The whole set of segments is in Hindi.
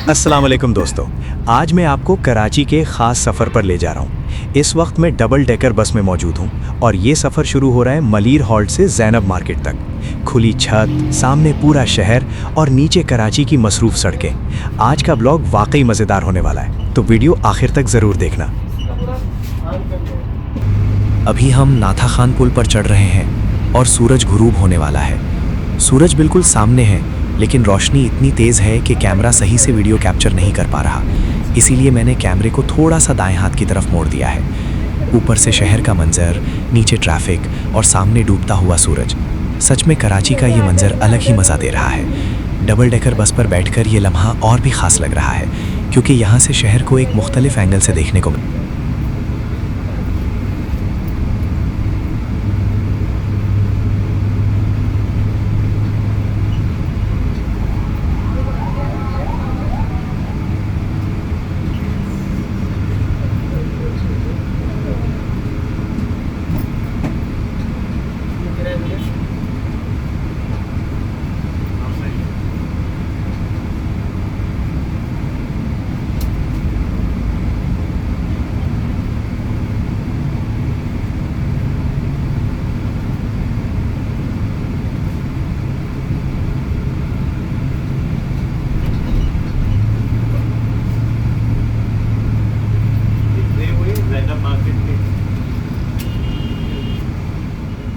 अस्सलाम वालेकुम दोस्तों। आज मैं आपको कराची के ख़ास सफ़र पर ले जा रहा हूँ। इस वक्त मैं डबल डेकर बस में मौजूद हूँ और ये सफ़र शुरू हो रहा है मलीर हॉल्ट से ज़ैनब मार्केट तक। खुली छत, सामने पूरा शहर और नीचे कराची की मसरूफ़ सड़कें। आज का ब्लॉग वाकई मज़ेदार होने वाला है, तो वीडियो आखिर तक ज़रूर देखना। अभी हम नाथा खान पुल पर चढ़ रहे हैं और सूरज गुरूब होने वाला है। सूरज बिल्कुल सामने है, लेकिन रोशनी इतनी तेज़ है कि कैमरा सही से वीडियो कैप्चर नहीं कर पा रहा। इसीलिए मैंने कैमरे को थोड़ा सा दाएं हाथ की तरफ मोड़ दिया है। ऊपर से शहर का मंजर, नीचे ट्रैफिक और सामने डूबता हुआ सूरज। सच में कराची का ये मंजर अलग ही मज़ा दे रहा है। डबल डेकर बस पर बैठकर ये लम्हा और भी ख़ास लग रहा है, क्योंकि यहाँ से शहर को एक मुख्तलिफ एंगल से देखने को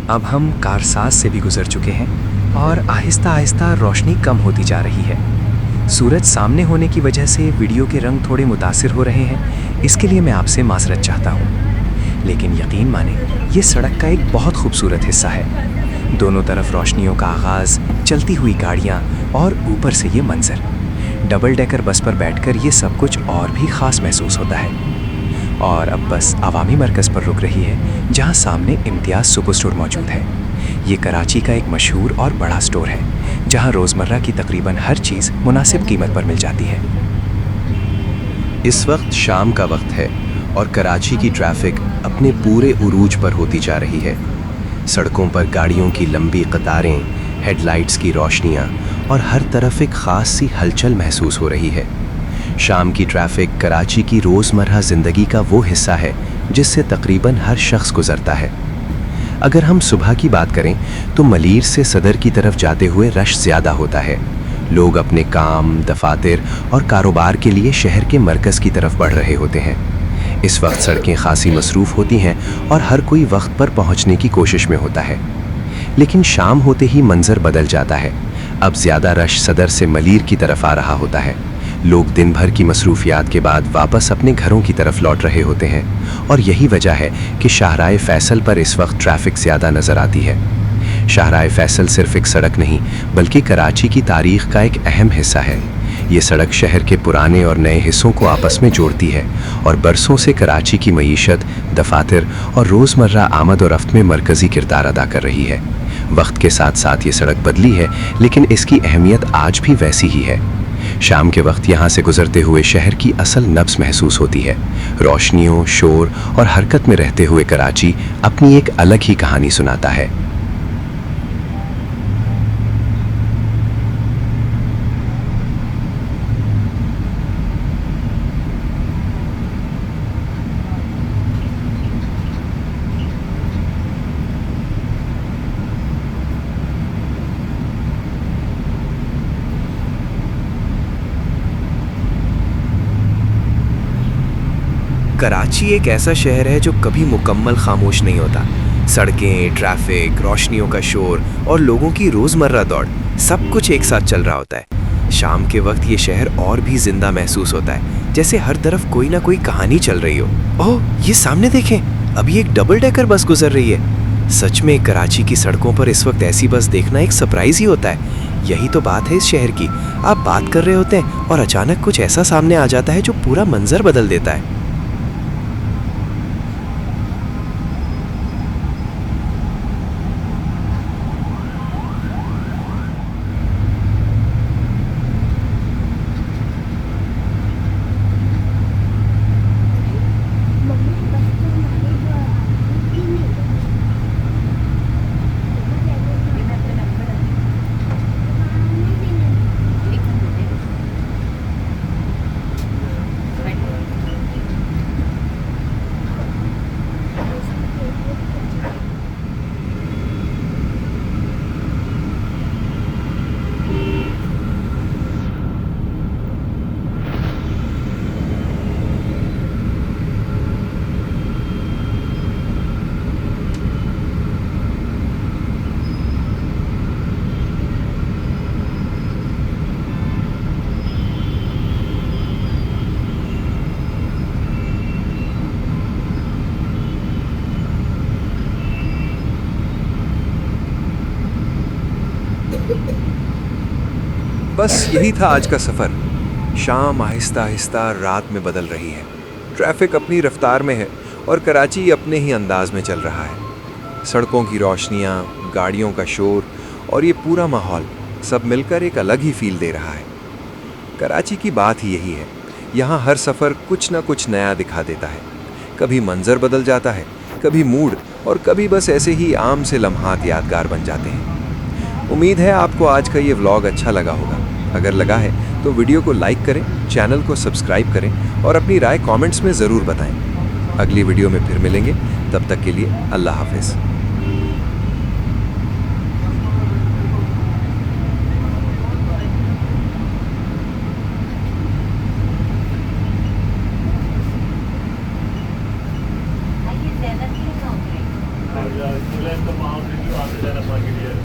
अब हम कारसाज से भी गुजर चुके हैं और आहिस्ता आहिस्ता रोशनी कम होती जा रही है। सूरज सामने होने की वजह से वीडियो के रंग थोड़े मुतासिर हो रहे हैं, इसके लिए मैं आपसे माजरत चाहता हूँ। लेकिन यकीन माने, ये सड़क का एक बहुत खूबसूरत हिस्सा है। दोनों तरफ रोशनियों का आगाज़, चलती हुई गाड़ियाँ और ऊपर से ये मंजर। डबल डेकर बस पर बैठकर ये सब कुछ और भी ख़ास महसूस होता है। और अब बस अवामी मरकज़ पर रुक रही है, जहां सामने इम्तियाज़ सुपर स्टोर मौजूद है। ये कराची का एक मशहूर और बड़ा स्टोर है, जहां रोज़मर्रा की तकरीबन हर चीज़ मुनासिब कीमत पर मिल जाती है। इस वक्त शाम का वक्त है और कराची की ट्रैफिक अपने पूरे उरूज पर होती जा रही है। सड़कों पर गाड़ियों की लंबी कतारें, हेडलाइट्स की रोशनियाँ और हर तरफ एक ख़ास सी हलचल महसूस हो रही है। शाम की ट्रैफिक कराची की रोज़मर्रा ज़िंदगी का वो हिस्सा है जिससे तकरीबन हर शख्स गुजरता है। अगर हम सुबह की बात करें तो मलीर से सदर की तरफ जाते हुए रश ज़्यादा होता है। लोग अपने काम, दफातर और कारोबार के लिए शहर के मरकज़ की तरफ बढ़ रहे होते हैं। इस वक्त सड़कें खासी मसरूफ़ होती हैं और हर कोई वक्त पर पहुंचने की कोशिश में होता है। लेकिन शाम होते ही मंजर बदल जाता है। अब ज़्यादा रश सदर से मलीर की तरफ आ रहा होता है। लोग दिन भर की मसरूफियात के बाद वापस अपने घरों की तरफ लौट रहे होते हैं और यही वजह है कि शाहराए फैसल पर इस वक्त ट्रैफिक ज़्यादा नज़र आती है। शाहराए फैसल सिर्फ एक सड़क नहीं, बल्कि कराची की तारीख़ का एक अहम हिस्सा है। ये सड़क शहर के पुराने और नए हिस्सों को आपस में जोड़ती है और बरसों से कराची की मईशत, दफातर और रोज़मर्रा आमद और रफ्त में मरकज़ी किरदार अदा कर रही है। वक्त के साथ साथ ये सड़क बदली है, लेकिन इसकी अहमियत आज भी वैसी ही है। शाम के वक्त यहाँ से गुजरते हुए शहर की असल नब्ज़ महसूस होती है। रोशनियों, शोर और हरकत में रहते हुए कराची अपनी एक अलग ही कहानी सुनाता है। कराची एक ऐसा शहर है जो कभी मुकम्मल खामोश नहीं होता। सड़कें, ट्रैफिक, रोशनियों का शोर और लोगों की रोज़मर्रा दौड़, सब कुछ एक साथ चल रहा होता है। शाम के वक्त ये शहर और भी जिंदा महसूस होता है, जैसे हर तरफ कोई ना कोई कहानी चल रही हो। ओह, ये सामने देखें, अभी एक डबल डेकर बस गुजर रही है। सच में कराची की सड़कों पर इस वक्त ऐसी बस देखना एक सरप्राइज ही होता है। यही तो बात है इस शहर की। आप बात कर रहे होते हैं और अचानक कुछ ऐसा सामने आ जाता है जो पूरा मंजर बदल देता है। बस यही था आज का सफ़र। शाम आहिस्ता आहिस्ता रात में बदल रही है। ट्रैफिक अपनी रफ्तार में है और कराची अपने ही अंदाज में चल रहा है। सड़कों की रोशनियाँ, गाड़ियों का शोर और ये पूरा माहौल सब मिलकर एक अलग ही फील दे रहा है। कराची की बात ही यही है, यहाँ हर सफ़र कुछ ना कुछ नया दिखा देता है। कभी मंजर बदल जाता है, कभी मूड, और कभी बस ऐसे ही आम से लम्हात यादगार बन जाते हैं। उम्मीद है आपको आज का ये व्लॉग अच्छा लगा होगा। अगर लगा है तो वीडियो को लाइक करें, चैनल को सब्सक्राइब करें और अपनी राय कमेंट्स में ज़रूर बताएं। अगली वीडियो में फिर मिलेंगे, तब तक के लिए अल्लाह हाफिज़।